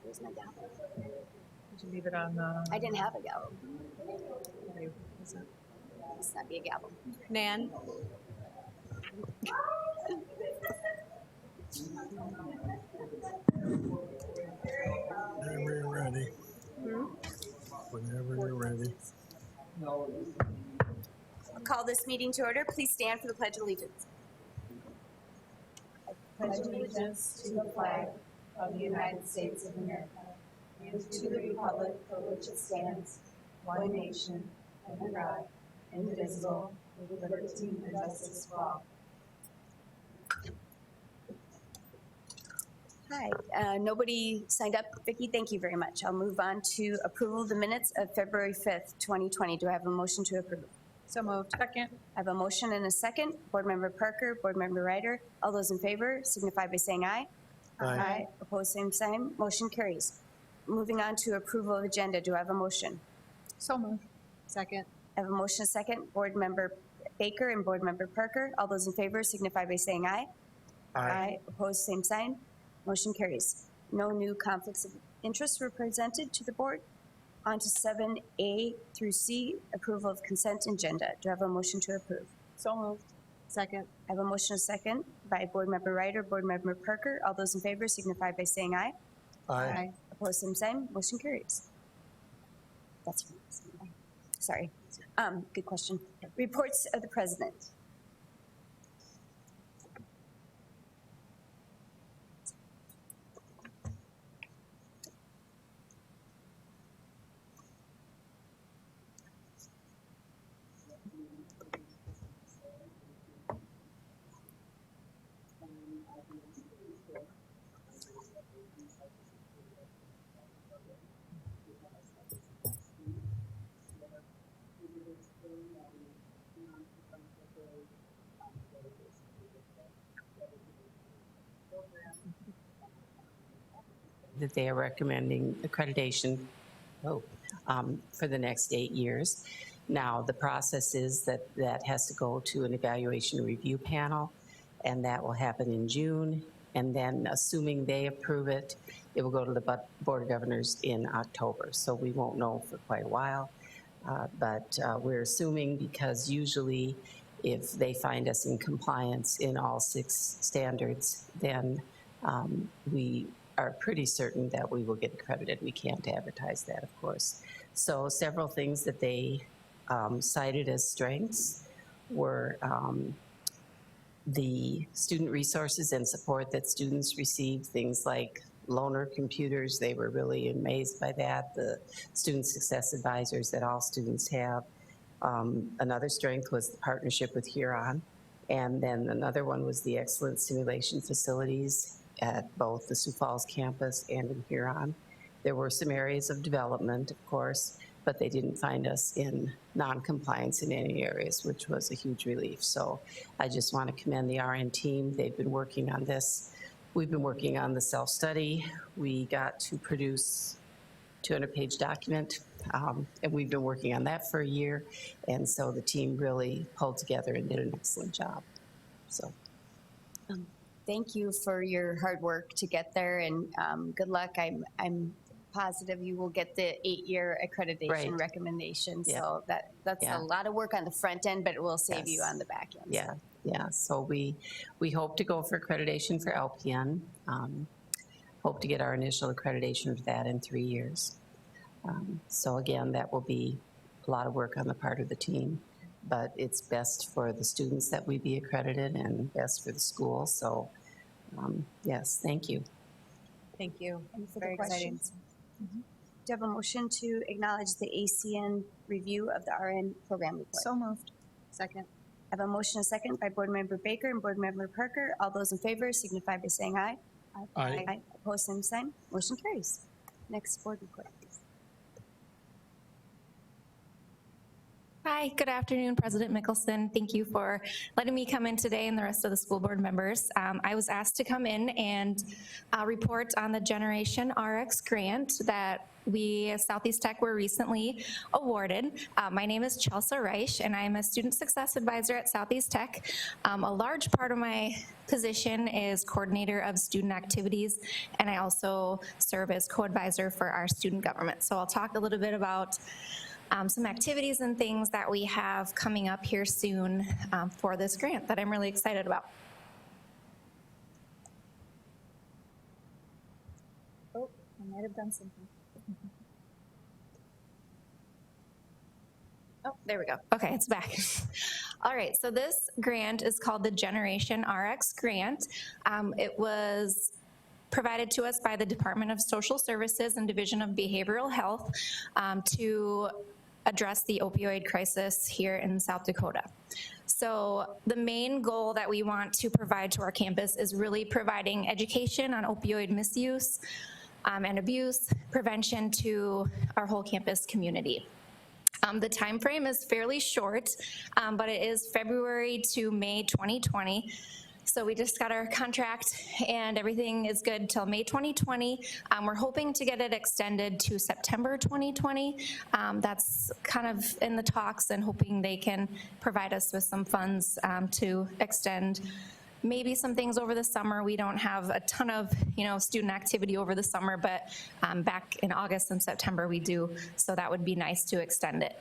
Where's my gavel? Did you leave it on the? I didn't have a gavel. Is Must not be a gavel. Nan? Whenever you're ready. Whenever you're ready. I'll call this meeting to order. Please stand for the Pledge of Allegiance. I pledge allegiance to the flag of the United States of America and to the republic for which it stands, one nation, under God, indivisible, with liberty and justice for all. Hi. Nobody signed up. Vicki, thank you very much. I'll move on to approval of the minutes of February 5th, 2020. Do I have a motion to approve? So moved. Second. I have a motion and a second. Board Member Parker, Board Member Ryder, all those in favor signify by saying aye. Aye. Opposed, same sign. Motion carries. Moving on to approval of agenda. Do I have a motion? So moved. Second. I have a motion and a second. Board Member Baker and Board Member Parker, all those in favor signify by saying aye. Aye. Opposed, same sign. Motion carries. No new conflicts of interest were presented to the board. On to 7A through C, approval of consent agenda. Do I have a motion to approve? So moved. Second. I have a motion and a second by Board Member Ryder, Board Member Parker. All those in favor signify by saying aye. Aye. Opposed, same sign. Motion carries. That's fine. Sorry. Good question. Reports of the president. That they are recommending accreditation for the next 8 years. Now, the process is that has to go to an evaluation review panel, and that will happen in June. And then, assuming they approve it, it will go to the Board of Governors in October. So we won't know for quite a while, but we're assuming, because usually if they find us in compliance in all 6 standards, then we are pretty certain that we will get accredited. We can't advertise that, of course. So several things that they cited as strengths were the student resources and support that students receive, things like loaner computers. They were really amazed by that. The student success advisors that all students have. Another strength was the partnership with Huron. And then another one was the excellent simulation facilities at both the Sioux Falls campus and in Huron. There were some areas of development, of course, but they didn't find us in non-compliance in any areas, which was a huge relief. So I just want to commend the RN team. They've been working on this. We've been working on the self-study. We got to produce a 200-page document, and we've been working on that for a year. And so the team really pulled together and did an excellent job. So. Thank you for your hard work to get there, and good luck. I'm positive you will get the 8-year accreditation recommendation. Yeah. So that's a lot of work on the front end, but it will save you on the back end. Yeah, so. Yeah. So we hope to go for accreditation for LPN. Hope to get our initial accreditation for that in 3 years. So again, that will be a lot of work on the part of the team, but it's best for the students that we be accredited and best for the school. So yes, thank you. Thank you. Any further Very questions? exciting. Mm-hmm. Do you have a motion to acknowledge the ACN review of the RN program report? So moved. Second. I have a motion and a second by Board Member Baker and Board Member Parker. All those in favor signify by saying aye. Aye. Opposed, same sign. Motion carries. Next board report, please. Hi, good afternoon, President Mickelson. Thank you for letting me come in today and the rest of the school board members. I was asked to come in and report on the Generation RX grant that we, as Southeast Tech, were recently awarded. My name is Chelsea Reich, and I'm a Student Success Advisor at Southeast Tech. A large part of my position is coordinator of student activities, and I also serve as co-advisor for our student government. So I'll talk a little bit about some activities and things that we have coming up here soon for this grant that I'm really excited about. Oh, I might have done something. Oh, there we go. Okay, it's back. All right, so this grant is called the Generation RX Grant. It was provided to us by the Department of Social Services and Division of Behavioral Health to address the opioid crisis here in South Dakota. So the main goal that we want to provide to our campus is really providing education on opioid misuse and abuse, prevention to our whole campus community. The time frame is fairly short, but it is February to May 2020. So we just got our contract and everything is good till May 2020. We're hoping to get it extended to September 2020. That's kind of in the talks and hoping they can provide us with some funds to extend maybe some things over the summer. We don't have a ton of, student activity over the summer, but back in August and September we do. So that would be nice to extend it.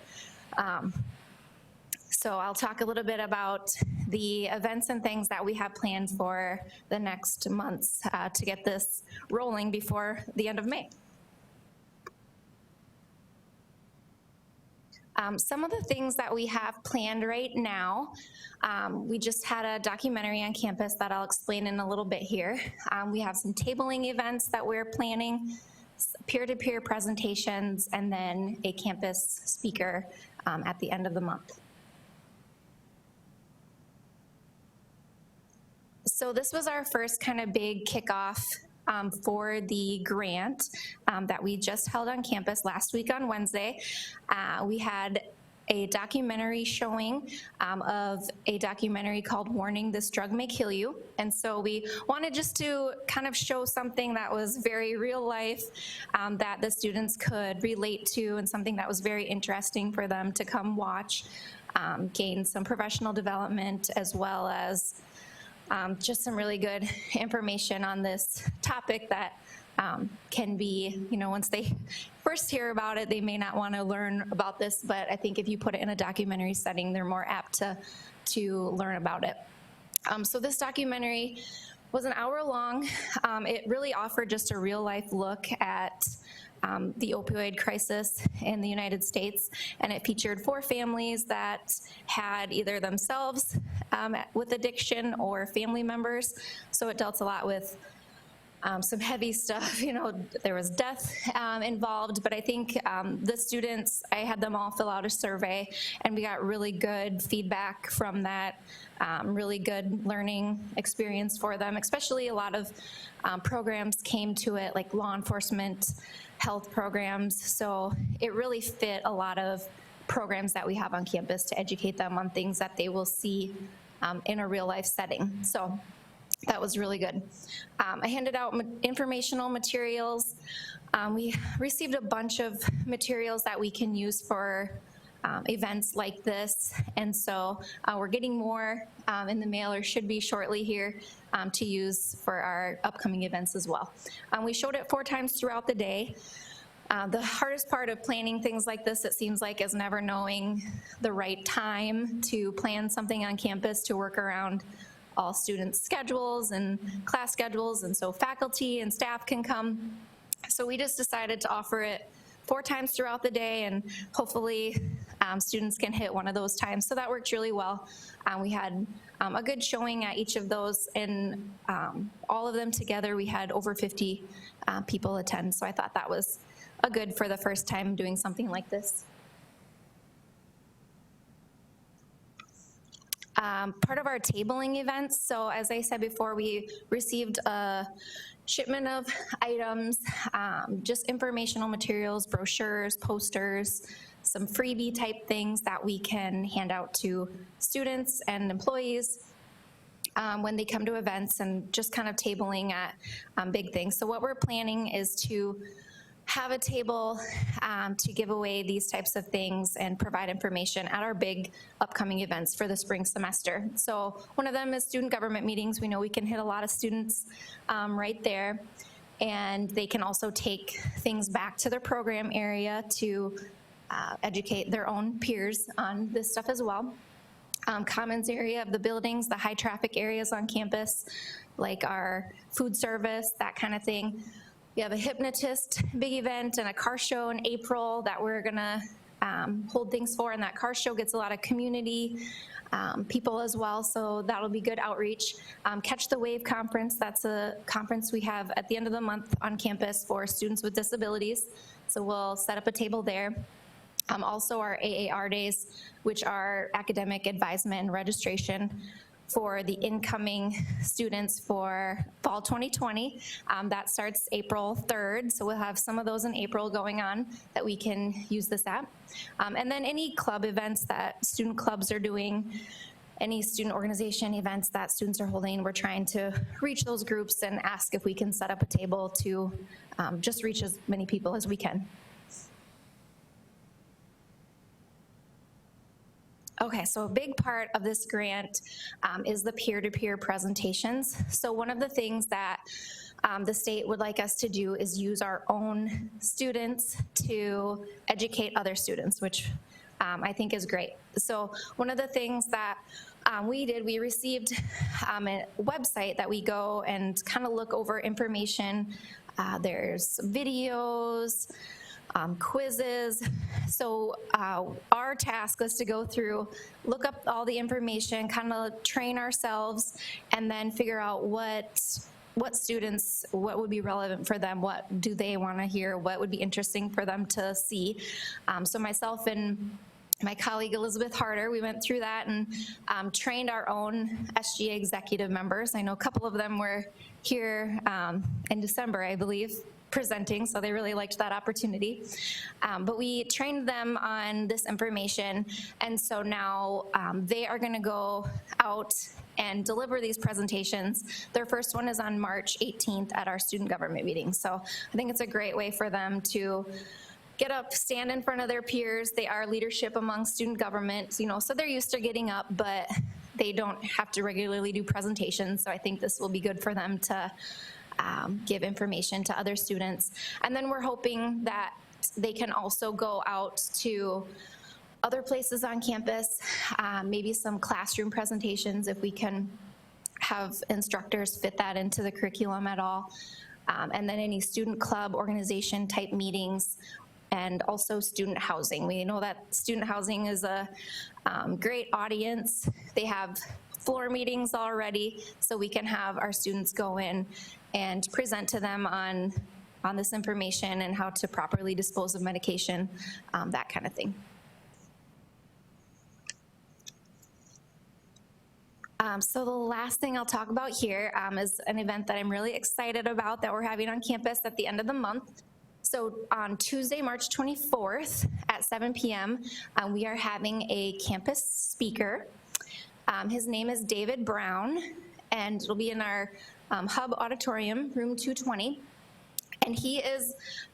So I'll talk a little bit about the events and things that we have planned for the next months to get this rolling before the end of May. Some of the things that we have planned right now, we just had a documentary on campus that I'll explain in a little bit here. We have some tabling events that we're planning, peer-to-peer presentations, and then a campus speaker at the end of the month. So this was our first kind of big kickoff for the grant that we just held on campus last week on Wednesday. We had a documentary showing of a documentary called Warning, This Drug May Kill You. And so we wanted just to kind of show something that was very real life that the students could relate to and something that was very interesting for them to come watch, gain some professional development as well as just some really good information on this topic that can be, once they first hear about it, they may not want to learn about this, but I think if you put it in a documentary setting, they're more apt to learn about it. So this documentary was an hour long. It really offered just a real life look at the opioid crisis in the United States, and it featured 4 families that had either themselves with addiction or family members. So it dealt a lot with some heavy stuff, there was death involved, but I think the students, I had them all fill out a survey and we got really good feedback from that, really good learning experience for them, especially a lot of programs came to it, like law enforcement, health programs. So it really fit a lot of programs that we have on campus to educate them on things that they will see in a real life setting. So that was really good. I handed out informational materials. We received a bunch of materials that we can use for events like this. And so we're getting more in the mail, or should be shortly here, to use for our upcoming events as well. We showed it 4 times throughout the day. The hardest part of planning things like this, it seems like, is never knowing the right time to plan something on campus to work around all students' schedules and class schedules, and so faculty and staff can come. So we just decided to offer it 4 times throughout the day, and hopefully students can hit one of those times. So that worked really well. We had a good showing at each of those, and all of them together, we had over 50 people attend. So I thought that was a good for the first time doing something like this. Part of our tabling events, so as I said before, we received a shipment of items, just informational materials, brochures, posters, some freebie type things that we can hand out to students and employees when they come to events, and just kind of tabling at big things. So what we're planning is to have a table to give away these types of things and provide information at our big upcoming events for the spring semester. So one of them is student government meetings. We know we can hit a lot of students right there. And they can also take things back to their program area to educate their own peers on this stuff as well. Commons area of the buildings, the high traffic areas on campus, like our food service, that kind of thing. We have a hypnotist big event and a car show in April that we're gonna hold things for, and that car show gets a lot of community people as well, so that'll be good outreach. Catch the Wave Conference, that's a conference we have at the end of the month on campus for students with disabilities, so we'll set up a table there. Also our AAR days, which are academic advisement and registration for the incoming students for fall 2020. That starts April 3rd, so we'll have some of those in April going on that we can use this at. And then any club events that student clubs are doing, any student organization events that students are holding, we're trying to reach those groups and ask if we can set up a table to just reach as many people as we can. Okay, so a big part of this grant is the peer-to-peer presentations. So one of the things that the state would like us to do is use our own students to educate other students, which I think is great. So one of the things that we did, we received a website that we go and kind of look over information. There's videos, quizzes. So our task was to go through, look up all the information, kind of train ourselves, and then figure out what students, what would be relevant for them, what do they want to hear, what would be interesting for them to see. So myself and my colleague Elizabeth Harder, we went through that and trained our own SGA executive members. I know a couple of them were here in December, I believe, presenting, so they really liked that opportunity. But we trained them on this information, and so now they are gonna go out and deliver these presentations. Their first one is on March 18th at our student government meeting. So I think it's a great way for them to get up, stand in front of their peers. They are leadership among student government, you know, so they're used to getting up, but they don't have to regularly do presentations. So I think this will be good for them to give information to other students. And then we're hoping that they can also go out to other places on campus, maybe some classroom presentations if we can have instructors fit that into the curriculum at all. And then any student club organization type meetings, and also student housing. We know that student housing is a great audience. They have floor meetings already, so we can have our students go in and present to them on this information and how to properly dispose of medication, that kind of thing. So the last thing I'll talk about here is an event that I'm really excited about that we're having on campus at the end of the month. So on Tuesday, March 24th at 7 p.m., we are having a campus speaker. His name is David Brown, and it'll be in our Hub Auditorium, room 220. And he is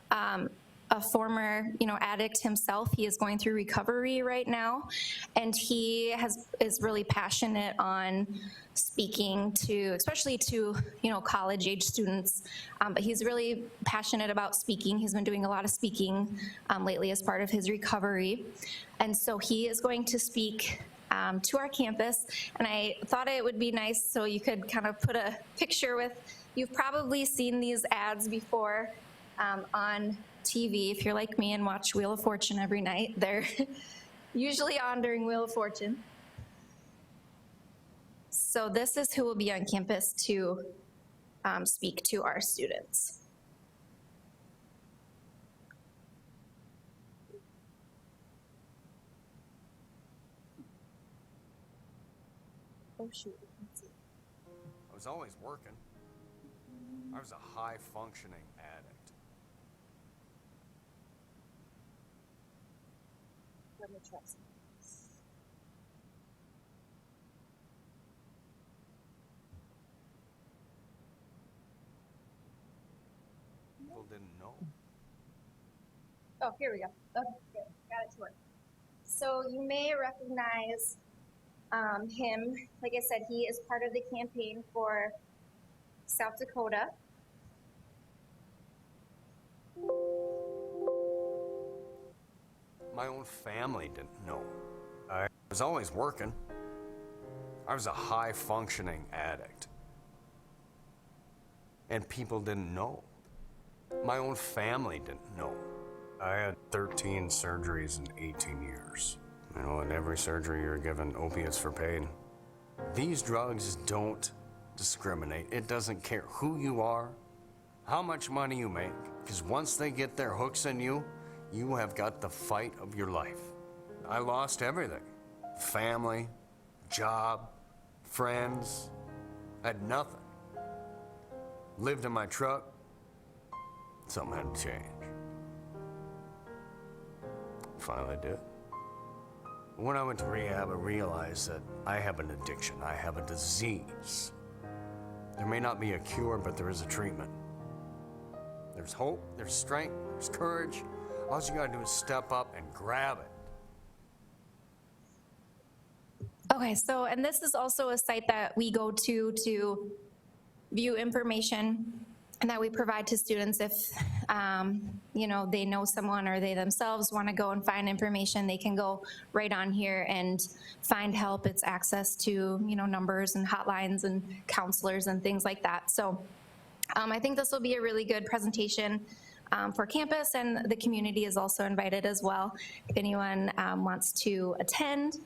a former, addict himself. He is going through recovery right now, and he is really passionate on speaking to, especially to, college-age students. But he's really passionate about speaking. He's been doing a lot of speaking lately as part of his recovery, and so he is going to speak to our campus. And I thought it would be nice so you could kind of put a picture with. You've probably seen these ads before on TV, if you're like me and watch Wheel of Fortune every night. They're usually on during Wheel of Fortune. So this is who will be on campus to speak to our students. Oh, shoot. I was always working. I was a high-functioning addict. Let me try some. People didn't know. Oh, here we go. Okay, good. Got it to work. So you may recognize him. Like I said, he is part of the campaign for South Dakota. My own family didn't know. I was always working. I was a high-functioning addict. And people didn't know. My own family didn't know. I had 13 surgeries in 18 years. You know, in every surgery you're given opiates for pain. These drugs don't discriminate. It doesn't care who you are, how much money you make, because once they get their hooks in you, you have got the fight of your life. I lost everything. Family, job, friends. I had nothing. Lived in my truck. Something had to change. Finally did. When I went to rehab, I realized that I have an addiction. I have a disease. There may not be a cure, but there is a treatment. There's hope, there's strength, there's courage. All you gotta do is step up and grab it. Okay, so, and this is also a site that we go to view information and that we provide to students if, you know, they know someone or they themselves want to go and find information, they can go right on here and find help. It's access to, you know, numbers and hotlines and counselors and things like that. So I think this will be a really good presentation for campus, and the community is also invited as well if anyone wants to attend.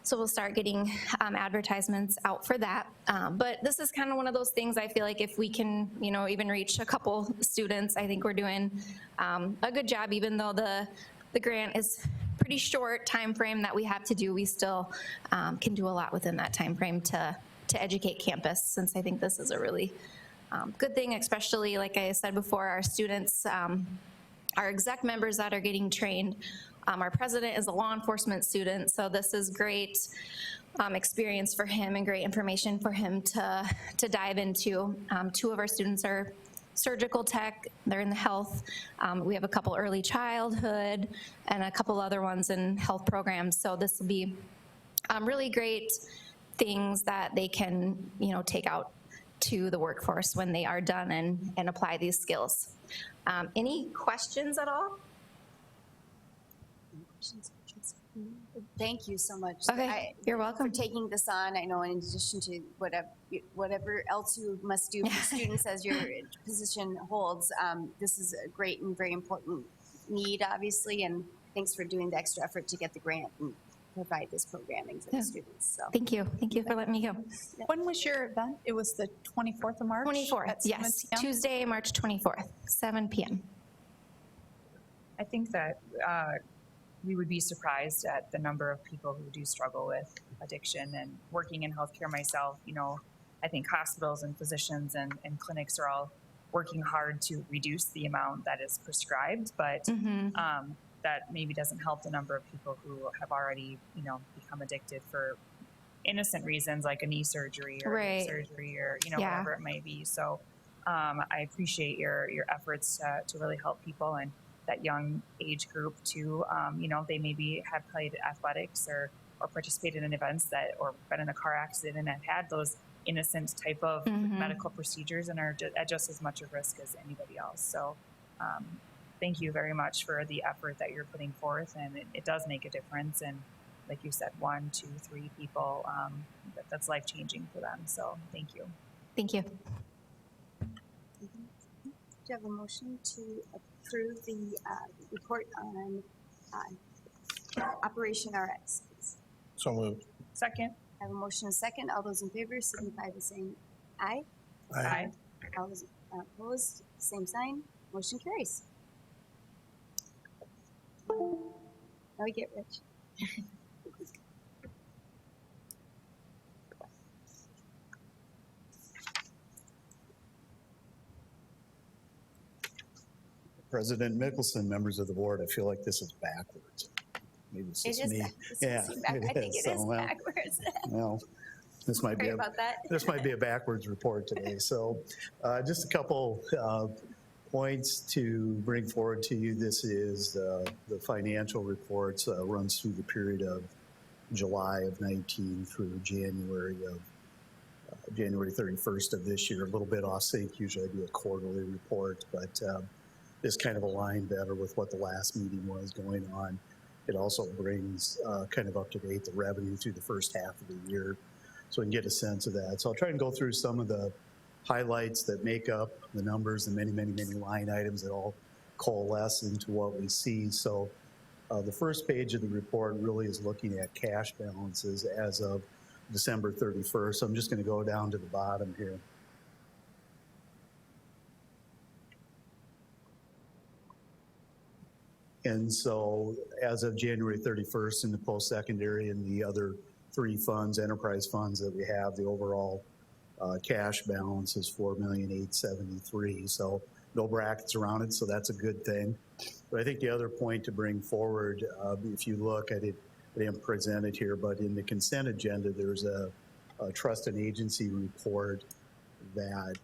So we'll start getting advertisements out for that. But this is kind of one of those things I feel like if we can, you know, even reach a couple students, I think we're doing a good job. Even though the grant is pretty short time frame that we have to do, we still can do a lot within that time frame to educate campus, since I think this is a really good thing, especially like I said before, our students, our exec members that are getting trained. Our president is a law enforcement student, so this is great experience for him and great information for him to dive into. Two of our students are surgical tech, they're in the health. We have a couple early childhood and a couple other ones in health programs, so this will be really great things that they can, you know, take out to the workforce when they are done and apply these skills. Any questions at all? Thank you so much. Okay, you're welcome. For taking this on. I know in addition to whatever else you must do for students as your position holds, this is a great and very important need, obviously, and thanks for doing the extra effort to get the grant and provide this programming for the students. So Thank you for letting me go. When was your event? It was the 24th of March? 24th, at 7 yes, p.m.? Tuesday, March 24th, 7 p.m. I think that we would be surprised at the number of people who do struggle with addiction. And working in healthcare myself, you know, I think hospitals and physicians and clinics are all working hard to reduce the amount that is prescribed, but that maybe doesn't help the number of people who have already, you know, become addicted for innocent reasons like a knee surgery or hip surgery or, you know, whatever it may be. So I appreciate your efforts to really help people and that young age group too. You know, they maybe have played athletics or participated in events that, or been in a car accident and have had those innocent type of medical procedures and are at just as much of risk as anybody else. So thank you very much for the effort that you're putting forth, and it does make a difference. And like you said, 1, 2, 3 people, that's life-changing for them. So thank you. Thank you. do you have a motion to approve the report on Operation RX, please? So moved. Second. I have a motion and a second. All those in favor signify by saying aye. Aye. All those opposed, same sign. Motion carries. Now we get Rich. President Mickelson, members of the board, I feel like this is backwards. Maybe it's just me. Yeah, I think it is well, backwards. well, this might be Sorry about that. this might be a backwards report today. So, just a couple Points to bring forward to you. This is the financial reports, runs through the period of July of 19 through January 31st of this year. A little bit off sync. Usually I do a quarterly report, but this kind of aligned better with what the last meeting was going on. It also brings kind of up to date the revenue through the first half of the year, so we can get a sense of that. So I'll try and go through some of the highlights that make up the numbers, the many, many, many line items that all coalesce into what we see. So the first page of the report really is looking at cash balances as of December 31st. So I'm just going to go down to the bottom here. And so as of January 31st in the post-secondary and the other 3 funds, enterprise funds that we have, the overall cash balance is $4,873,000. So no brackets around it, so that's a good thing. But I think the other point to bring forward, if you look, I didn't present it here, but in the consent agenda, there's a trust and agency report that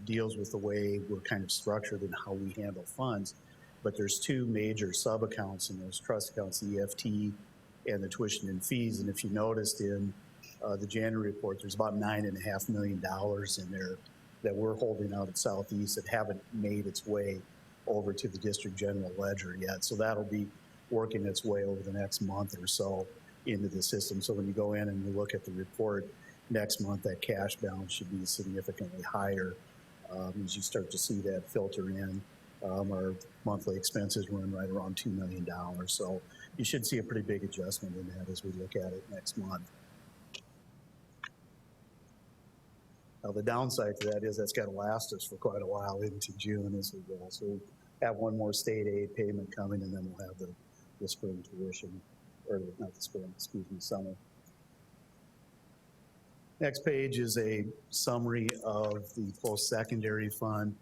deals with the way we're kind of structured and how we handle funds. But there's 2 major sub-accounts in those trust accounts, the EFT and the tuition and fees. And if you noticed in the January report, there's about $9.5 million in there that we're holding out at Southeast that haven't made its way over to the district general ledger yet. So that'll be working its way over the next month or so into the system. So when you go in and you look at the report next month, that cash balance should be significantly higher as you start to see that filter in. Our monthly expenses run right around $2 million. So you should see a pretty big adjustment in that as we look at it next month. Now, the downside to that is that's got to last us for quite a while into June as we go. So we have one more state aid payment coming, and then we'll have the spring tuition, or not the spring, excuse me, summer. Next page is a summary of the post-secondary fund.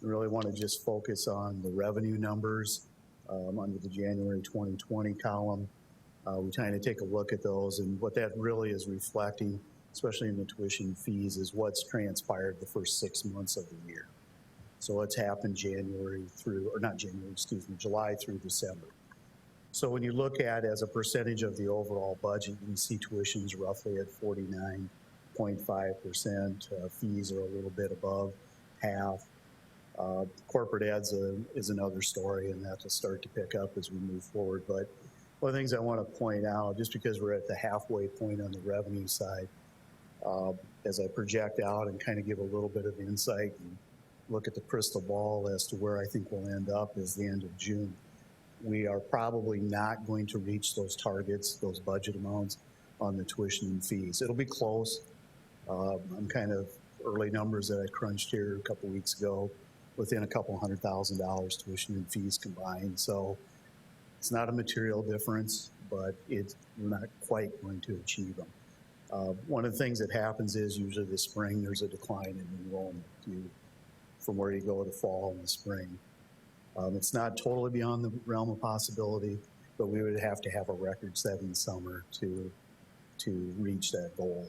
I really want to just focus on the revenue numbers under the January 2020 column. We kind of take a look at those, and what that really is reflecting, especially in the tuition fees, is what's transpired the first 6 months of the year. So what's happened July through December. So when you look at as a percentage of the overall budget, you can see tuition's roughly at 49.5%. Fees are a little bit above half. Corporate ads is another story, and that will start to pick up as we move forward. But one of the things I want to point out, just because we're at the halfway point on the revenue side, as I project out and kind of give a little bit of insight and look at the crystal ball as to where I think we'll end up is the end of June. We are probably not going to reach those targets, those budget amounts on the tuition and fees. It'll be close. I'm kind of early numbers that I crunched here a couple weeks ago, within a couple $100,000 tuition and fees combined. So it's not a material difference, but we're not quite going to achieve them. One of the things that happens is usually this spring there's a decline in enrollment from where you go to fall and the spring. It's not totally beyond the realm of possibility, but we would have to have a record-setting summer to reach that goal.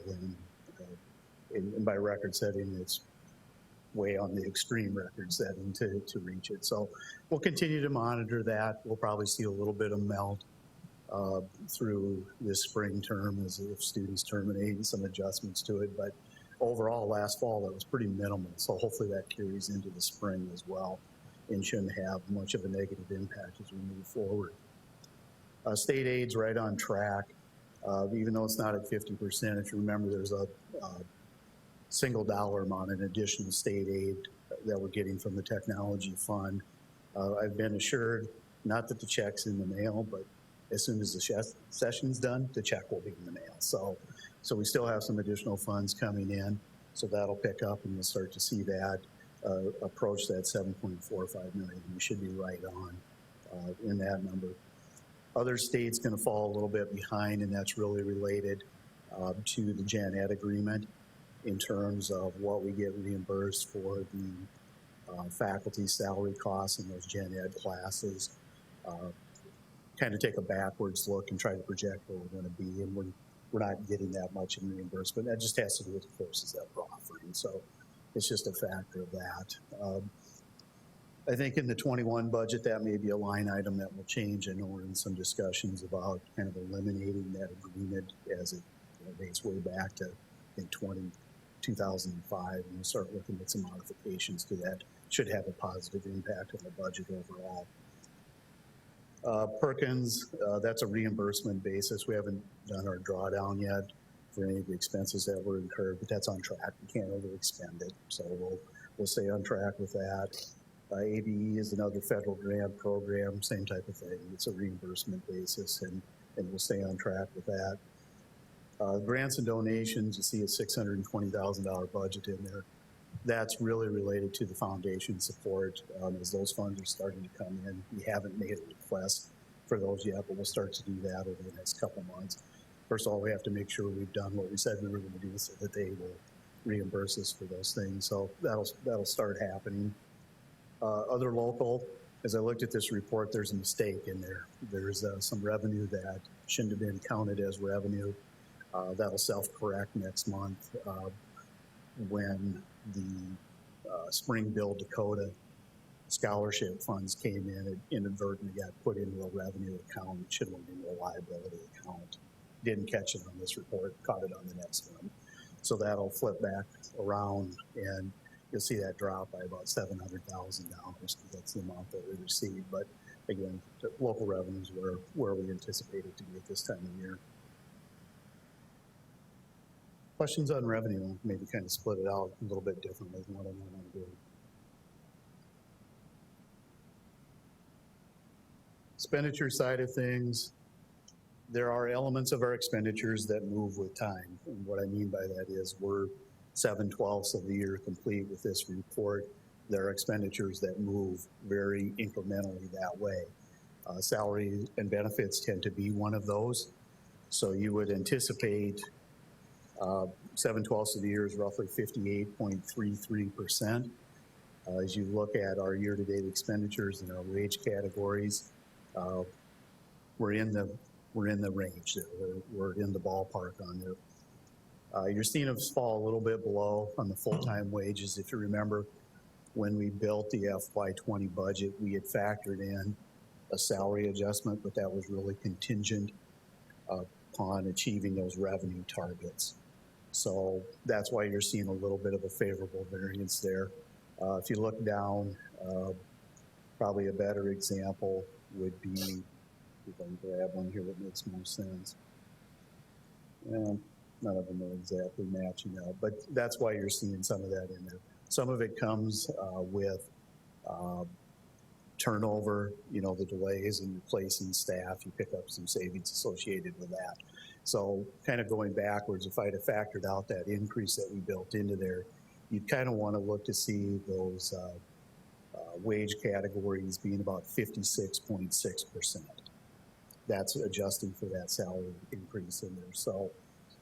And by record-setting, it's way on the extreme record-setting to reach it. So we'll continue to monitor that. We'll probably see a little bit of melt through this spring term as if students terminate and some adjustments to it. But overall, last fall, that was pretty minimal. So hopefully that carries into the spring as well and shouldn't have much of a negative impact as we move forward. State aid's right on track, even though it's not at 50%. If you remember, there's a single dollar amount in additional state aid that we're getting from the technology fund. I've been assured, not that the check's in the mail, but as soon as the session's done, the check will be in the mail. So we still have some additional funds coming in, so that'll pick up and we'll start to see that approach that 7.45 million. We should be right on in that number. Other states going to fall a little bit behind, and that's really related to the Gen Ed agreement in terms of what we get reimbursed for the faculty salary costs in those Gen Ed classes. Kind of take a backwards look and try to project where we're going to be, and we're not getting that much in reimbursement. That just has to do with the courses that we're offering. So it's just a factor of that. I think in the 21 budget, that may be a line item that will change. I know we're in some discussions about kind of eliminating that agreement as it dates way back to, I think, 2005, and we'll start looking at some modifications to that. Should have a positive impact on the budget overall. Perkins, that's a reimbursement basis. We haven't done our drawdown yet for any of the expenses that were incurred, but that's on track. We can't overexpend it, so we'll stay on track with that. ABE is another federal grant program, same type of thing. It's a reimbursement basis, and we'll stay on track with that. Grants and donations, you see a $620,000 budget in there. That's really related to the foundation support as those funds are starting to come in. We haven't made a request for those yet, but we'll start to do that over the next couple months. First of all, we have to make sure we've done what we said we were going to do so that they will reimburse us for those things. So that'll start happening. Other local, as I looked at this report, there's a mistake in there. There's some revenue that shouldn't have been counted as revenue. That'll self-correct next month when the Springville, Dakota scholarship funds came in. It inadvertently got put into a revenue account. It should have been a liability account. Didn't catch it on this report, caught it on the next one. So that'll flip back around, and you'll see that drop by about $700,000 because that's the amount that we received. But again, the local revenues were where we anticipated to be at this time of year. Questions on revenue? Maybe kind of split it out a little bit differently than what I want to do. Expenditure side of things, there are elements of our expenditures that move with time. And what I mean by that is we're 7/12 of the year complete with this report. There are expenditures that move very incrementally that way. Salary and benefits tend to be one of those. So you would anticipate 7/12 of the year is roughly 58.33%. As you look at our year-to-date expenditures and our wage categories, we're in the range there. We're in the ballpark on there. You're seeing us fall a little bit below on the full-time wages. If you remember, when we built the FY20 budget, we had factored in a salary adjustment, but that was really contingent upon achieving those revenue targets. So that's why you're seeing a little bit of a favorable variance there. If you look down, probably a better example would be, if I can grab one here that makes more sense. Well, none of them are exactly matching up, but that's why you're seeing some of that in there. Some of it comes with turnover, the delays in replacing staff. You pick up some savings associated with that. So kind of going backwards, if I'd have factored out that increase that we built into there, you'd kind of want to look to see those wage categories being about 56.6%. That's adjusting for that salary increase in there. So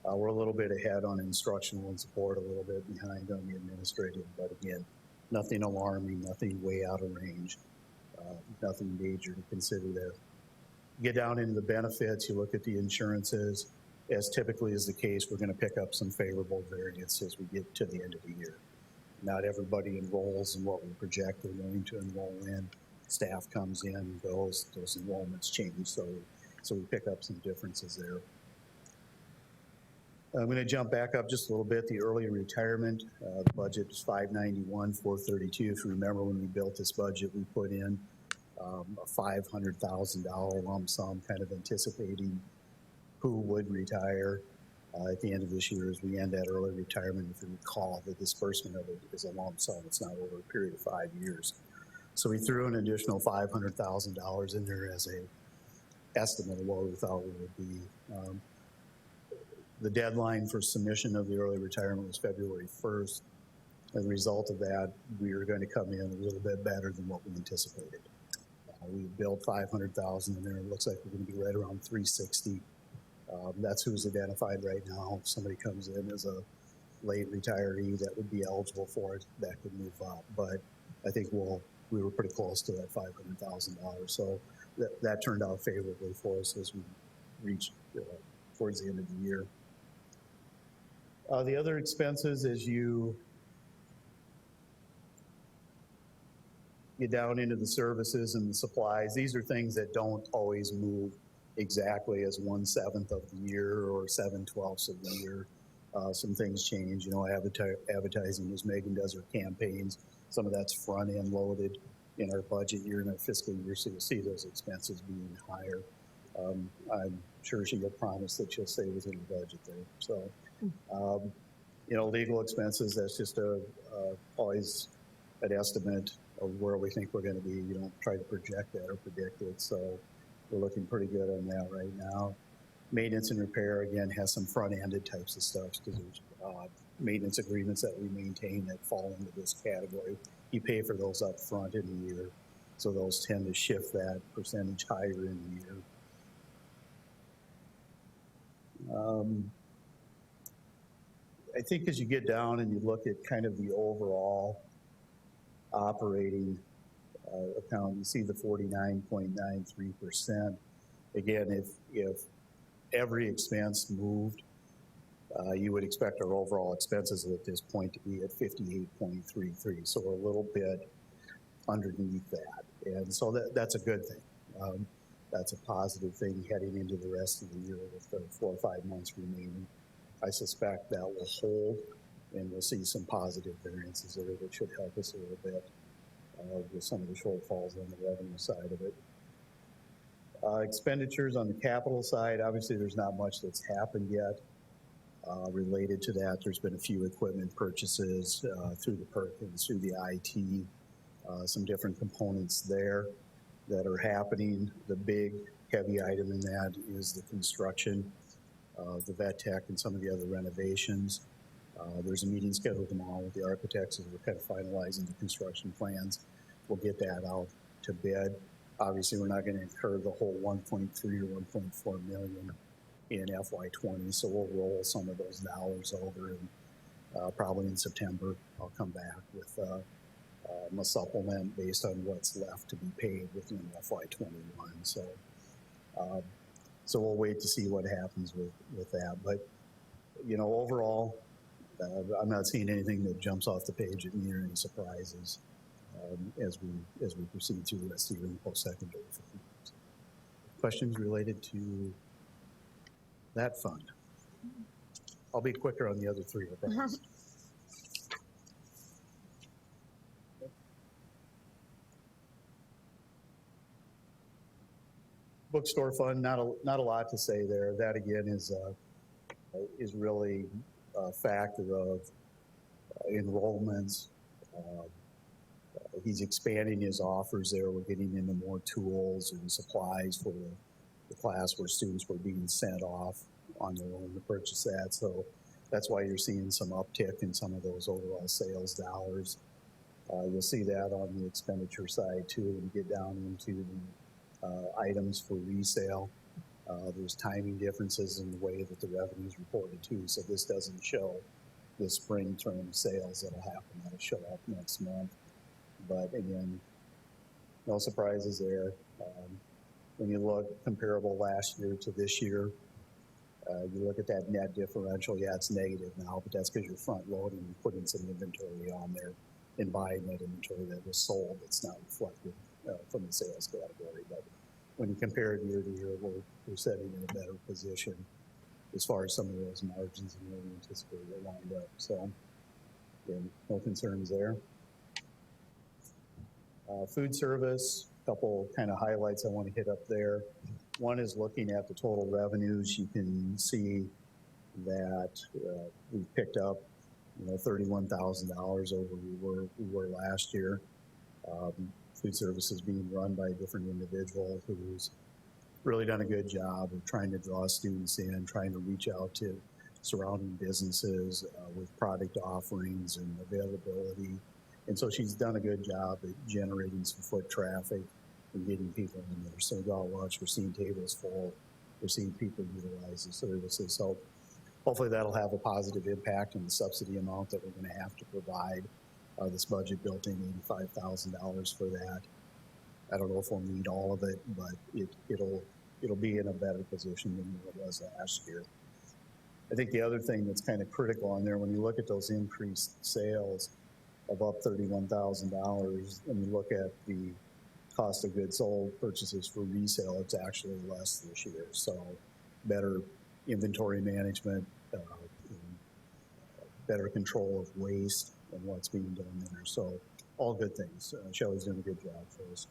we're a little bit ahead on instructional and support, a little bit behind on the administrative, but again, nothing alarming, nothing way out of range, nothing major to consider there. Get down into the benefits, you look at the insurances. As typically is the case, we're going to pick up some favorable variance as we get to the end of the year. Not everybody enrolls in what we project they're going to enroll in. Staff comes in and goes, those enrollments change, so we pick up some differences there. I'm going to jump back up just a little bit. The early retirement budget is $591,432. If you remember, when we built this budget, we put in a $500,000 lump sum, kind of anticipating who would retire at the end of this year as we end that early retirement. If you recall, the disbursement of it is a lump sum. It's not over a period of 5 years. So we threw an additional $500,000 in there as a estimate of what we thought we would be. The deadline for submission of the early retirement was February 1st. As a result of that, we are going to come in a little bit better than what we anticipated. We built $500,000 in there. It looks like we're going to be right around $360,000. That's who's identified right now. If somebody comes in as a late retiree that would be eligible for it, that could move up. But I think we were pretty close to that $500,000. So that turned out favorably for us as we reached towards the end of the year. The other expenses, as you Get down into the services and the supplies. These are things that don't always move exactly as 1/7 of the year or 7/12 of the year. Some things change, you know, advertising as Megan does her campaigns. Some of that's front end loaded in our budget year and our fiscal year, so you'll see those expenses being higher. I'm sure she'll promise that she'll stay within the budget there. So, you know, legal expenses, that's just always an estimate of where we think we're going to be. You don't try to project that or predict it, so we're looking pretty good on that right now. Maintenance and repair, again, has some front-ended types of stuff because there's maintenance agreements that we maintain that fall into this category. You pay for those up front in the year, so those tend to shift that percentage higher in the year. I think as you get down and you look at kind of the overall operating account, you see the 49.93%. Again, if every expense moved, you would expect our overall expenses at this point to be at 58.33. So we're a little bit underneath that. And so that's a good thing. That's a positive thing heading into the rest of the year with the 4 or 5 months remaining. I suspect that will hold and we'll see some positive variances there that should help us a little bit with some of the shortfalls on the revenue side of it. Expenditures on the capital side, obviously there's not much that's happened yet related to that. There's been a few equipment purchases through the Perkins, through the IT, some different components there that are happening. The big heavy item in that is the construction, the vet tech and some of the other renovations. There's a meeting scheduled tomorrow with the architects as we're kind of finalizing the construction plans. We'll get that out to bid. Obviously, we're not going to incur the whole 1.3 or 1.4 million in FY20, so we'll roll some of those dollars over, and probably in September, I'll come back with a supplement based on what's left to be paid within FY21. So we'll wait to see what happens with that. But, you know, overall, I'm not seeing anything that jumps off the page at me or any surprises as we proceed through the rest of the year in post-secondary. Questions related to that fund? I'll be quicker on the other three, I promise. Bookstore fund, not a lot to say there. That again is really a factor of enrollments. He's expanding his offers there. We're getting into more tools and supplies for the class where students were being sent off on their own to purchase that. So that's why you're seeing some uptick in some of those overall sales dollars. You'll see that on the expenditure side too when you get down into the items for resale. There's timing differences in the way that the revenue is reported too. So this doesn't show the spring term sales that'll happen. That'll show up next month. But again, no surprises there. When you look comparable last year to this year, you look at that net differential, yeah, it's negative now, but that's because you're front loading and putting some inventory on there and buying that inventory that was sold that's not reflected from the sales category. But when you compare it year to year, we're setting in a better position as far as some of those margins and where we anticipate they wind up. So, again, no concerns there. Food service, a couple kind of highlights I want to hit up there. One is looking at the total revenues. You can see that we picked up, $31,000 over we were last year. Food service is being run by a different individual who's really done a good job of trying to draw students in, trying to reach out to surrounding businesses with product offerings and availability. And so she's done a good job at generating some foot traffic and getting people in there. So dog watch, we're seeing tables full, we're seeing people utilize the services. So hopefully that'll have a positive impact on the subsidy amount that we're going to have to provide. This budget built in $85,000 for that. I don't know if we'll need all of it, but it'll be in a better position than it was last year. I think the other thing that's kind of critical on there, when you look at those increased sales, above $31,000. When you look at the cost of goods sold purchases for resale, it's actually less this year. So better inventory management, better control of waste and what's being done there. So all good things. Shelley's doing a good job for us.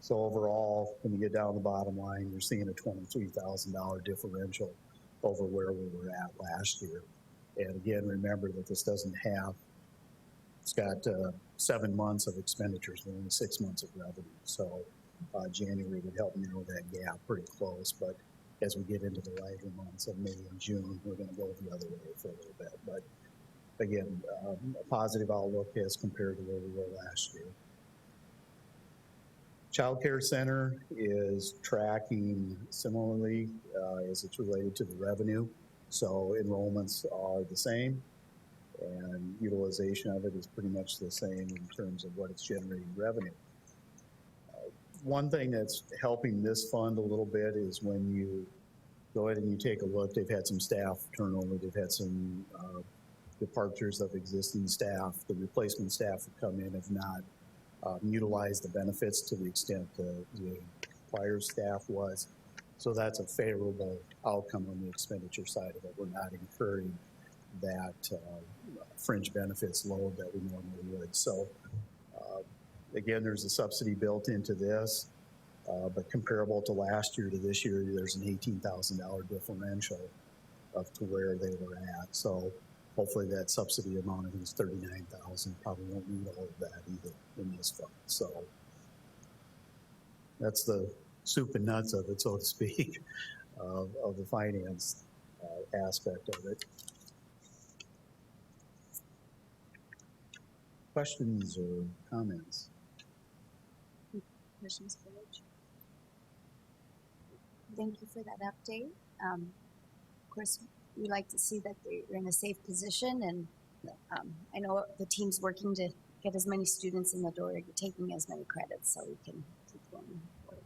So overall, when you get down to the bottom line, you're seeing a $23,000 differential over where we were at last year. And again, remember that this doesn't have, it's got 7 months of expenditures, but only 6 months of revenue. So January would help narrow that gap pretty close. But as we get into the lighter months of May and June, we're going to go the other way for a little bit. But again, a positive outlook as compared to where we were last year. Child Care Center is tracking similarly as it's related to the revenue. So enrollments are the same and utilization of it is pretty much the same in terms of what it's generating revenue. One thing that's helping this fund a little bit is when you go ahead and you take a look, they've had some staff turnover, they've had some departures of existing staff. The replacement staff that come in have not utilized the benefits to the extent the prior staff was. So that's a favorable outcome on the expenditure side of it. We're not incurring that fringe benefits load that we normally would. So again, there's a subsidy built into this, but comparable to last year to this year, there's an $18,000 differential of to where they were at. So hopefully that subsidy amount, I think it's $39,000, probably won't need all of that either in this fund. So that's the soup and nuts of it, so to speak, of the finance aspect of it. Questions or comments? Questions for Rich? Thank you for that update. Of course, we like to see that they're in a safe position, and I know the team's working to get as many students in the door, taking as many credits, so we can keep going.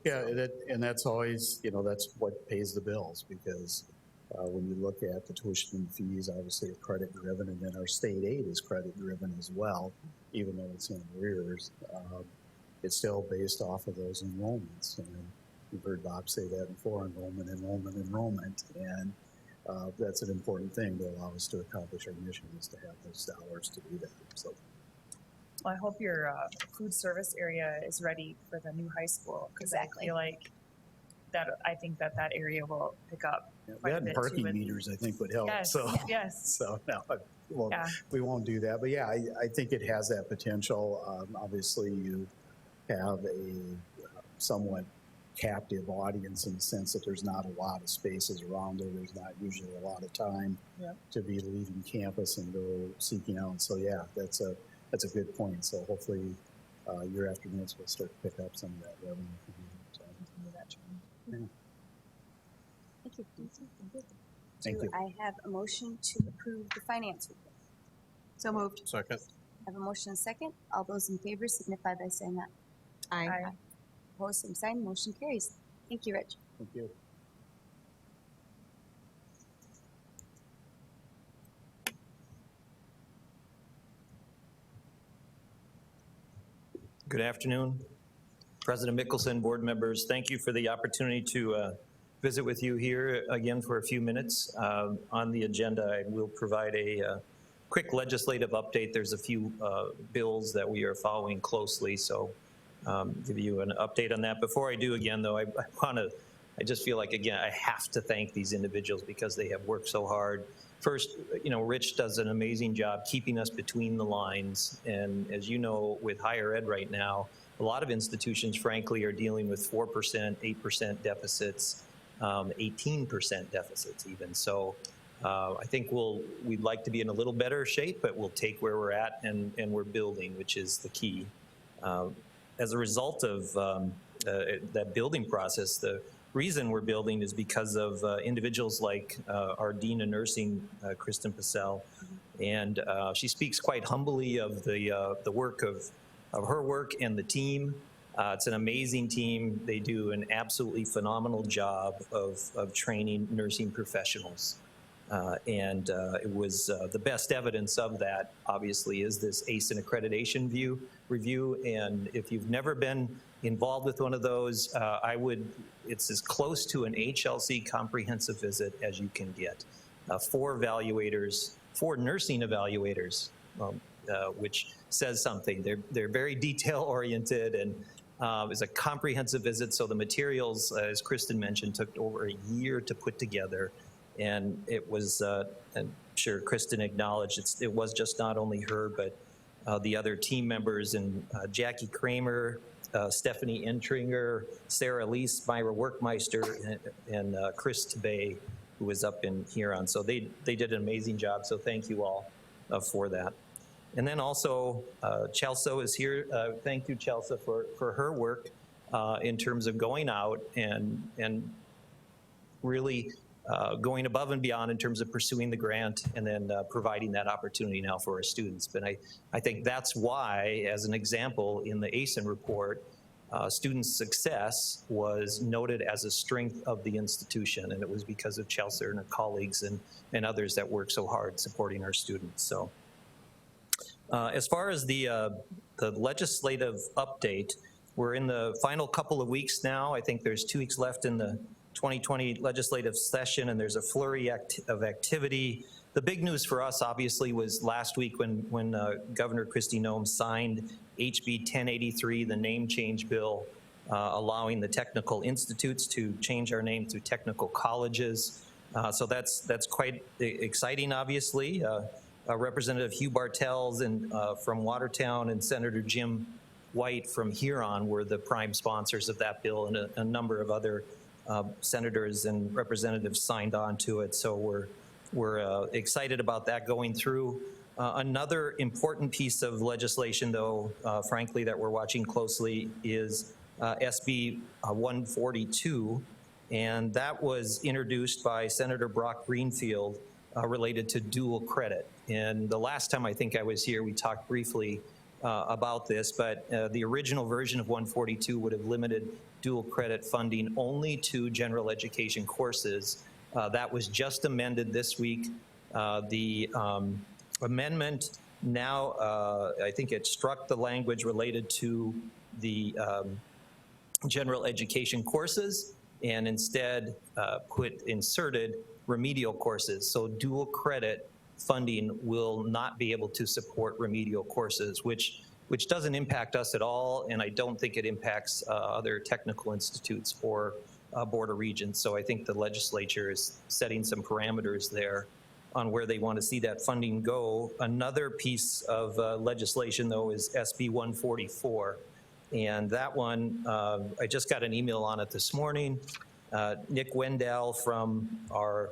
Yeah, and that's always, that's what pays the bills, because when you look at the tuition and fees, obviously it's credit driven, and then our state aid is credit driven as well, even though it's in arrears. It's still based off of those enrollments, and you've heard Bob say that before: enrollment, and that's an important thing to allow us to accomplish our mission, is to have those dollars to do that. So. Well, I hope your food service area is ready for the new high school, because Exactly. I feel like that. I think that area will pick up. Yeah, quite a that and bit parking too, meters, I think, would help. Yes, So, yes. so no, Yeah. we won't do that. But yeah, I think it has that potential. Obviously, you have a somewhat captive audience in the sense that there's not a lot of spaces around there. There's not usually a lot of time to be leaving campus and go seeking out. So yeah, that's a good point. So hopefully year after next we'll start to pick up some of that revenue. Continue that trend. Yeah. Thank you. Thank you. I have a motion to approve the finance report. So moved. Second. I have a motion and a second. All those in favor signify by saying aye. Aye. Opposed, same sign. Motion carries. Thank you, Rich. Thank you. Good afternoon, President Mickelson, board members. Thank you for the opportunity to visit with you here again for a few minutes. On the agenda, I will provide a quick legislative update. There's a few bills that we are following closely, so give you an update on that. Before I do, again, though, I just feel like, again, I have to thank these individuals because they have worked so hard. First, Rich does an amazing job keeping us between the lines. And as you know, with higher ed right now, a lot of institutions, frankly, are dealing with 4%, 8% deficits, 18% deficits even. So I think we'd like to be in a little better shape, but we'll take where we're at and we're building, which is the key. As a result of that building process, the reason we're building is because of individuals like our Dean of Nursing, Kristen Pacell, and she speaks quite humbly of the work of her work and the team. It's an amazing team. They do an absolutely phenomenal job of training nursing professionals. And it was the best evidence of that, obviously, is this ACEN accreditation review. And if you've never been involved with one of those, it's as close to an HLC comprehensive visit as you can get. 4 evaluators, 4 nursing evaluators, which says something. They're very detail oriented, and it's a comprehensive visit. So the materials, as Kristen mentioned, took over a year to put together. And it was, I'm sure Kristen acknowledged, it was just not only her, but the other team members, and Jackie Kramer, Stephanie Entringer, Sarah Lease, Myra Workmeister, and Chris Tabay, who was up in Huron. So they did an amazing job, so thank you all for that. And then also, Chelsea is here. Thank you, Chelsea, for her work in terms of going out and really going above and beyond in terms of pursuing the grant and then providing that opportunity now for our students. But I think that's why, as an example, in the ACEN report, student success was noted as a strength of the institution, and it was because of Chelsea and her colleagues and others that work so hard supporting our students. So as far as the legislative update, we're in the final couple of weeks now. I think there's 2 weeks left in the 2020 legislative session, and there's a flurry of activity. The big news for us, obviously, was last week when Governor Kristi Noem signed HB 1083, the name change bill, allowing the technical institutes to change our name to technical colleges. So that's quite exciting, obviously. Representative Hugh Bartels from Watertown and Senator Jim White from Huron were the prime sponsors of that bill, and a number of other senators and representatives signed on to it. So we're excited about that going through. Another important piece of legislation, though, frankly, that we're watching closely is SB 142, and that was introduced by Senator Brock Greenfield related to dual credit. And the last time I think I was here, we talked briefly about this, but the original version of 142 would have limited dual credit funding only to general education courses. That was just amended this week. The amendment now, I think it struck the language related to the general education courses and instead inserted remedial courses. So dual credit funding will not be able to support remedial courses, which doesn't impact us at all, and I don't think it impacts other technical institutes or Board of Regents. So I think the legislature is setting some parameters there on where they want to see that funding go. Another piece of legislation, though, is SB 144. And that one, I just got an email on it this morning. Nick Wendell from our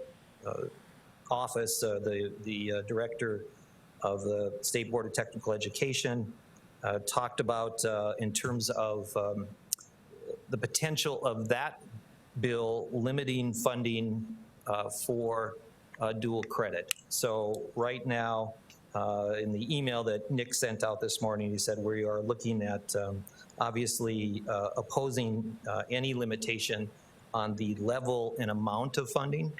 office, the director of the State Board of Technical Education, talked about in terms of the potential of that bill limiting funding for dual credit. So right now, in the email that Nick sent out this morning, he said we are looking at obviously opposing any limitation on the level and amount of funding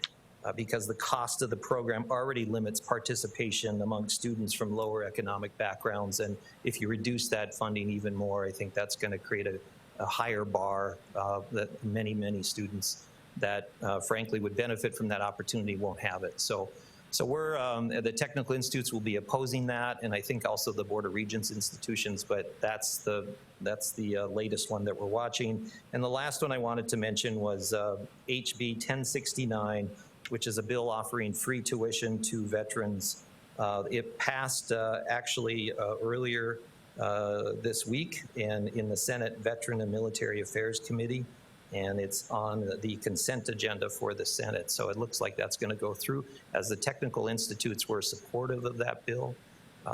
because the cost of the program already limits participation among students from lower economic backgrounds. And if you reduce that funding even more, I think that's going to create a higher bar that many students that frankly would benefit from that opportunity won't have it. So we're, the technical institutes will be opposing that, and I think also the Board of Regents institutions, but that's the latest one that we're watching. And the last one I wanted to mention was HB 1069, which is a bill offering free tuition to veterans. It passed actually earlier this week and in the Senate Veteran and Military Affairs Committee, and it's on the consent agenda for the Senate. So it looks like that's going to go through, as the technical institutes were supportive of that bill.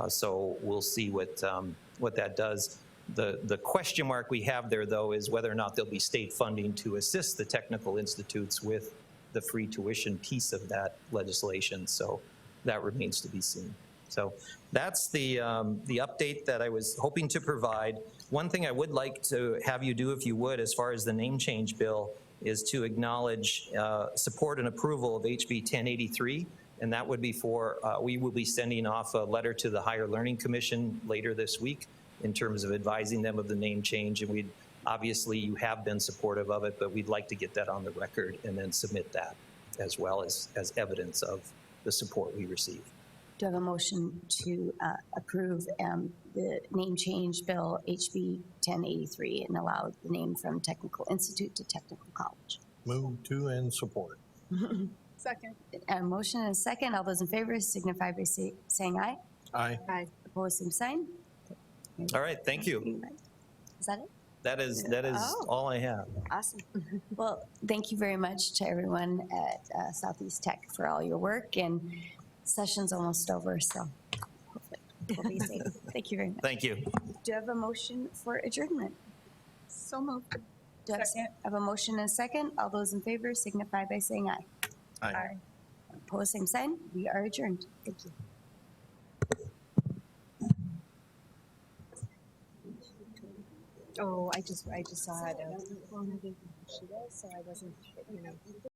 So we'll see what that does. The question mark we have there, though, is whether or not there'll be state funding to assist the technical institutes with the free tuition piece of that legislation. So that remains to be seen. So that's the update that I was hoping to provide. One thing I would like to have you do, if you would, as far as the name change bill, is to acknowledge support and approval of HB 1083 And that would be for, we will be sending off a letter to the Higher Learning Commission later this week in terms of advising them of the name change. And we'd, obviously you have been supportive of it, but we'd like to get that on the record and then submit that as well as evidence of the support we receive. Do I have a motion to approve the name change bill HB 1083 and allow the name from Technical Institute to Technical College? Move to and support. Second. A motion and a second. All those in favor signify by saying aye. Aye. Aye. Opposed, same sign. All right, thank you. Is that it? That is Oh. all I have. Awesome. Well, thank you very much to everyone at Southeast Tech for all your work, and session's almost over, so hopefully we'll be safe. Thank you very much. Thank you. Do I have a motion for adjournment? So moved. Do I have a motion and a second? All those in favor signify by saying aye. Aye. Opposed, same sign. We are adjourned. Thank you. Oh, I just saw it. She was, so I wasn't,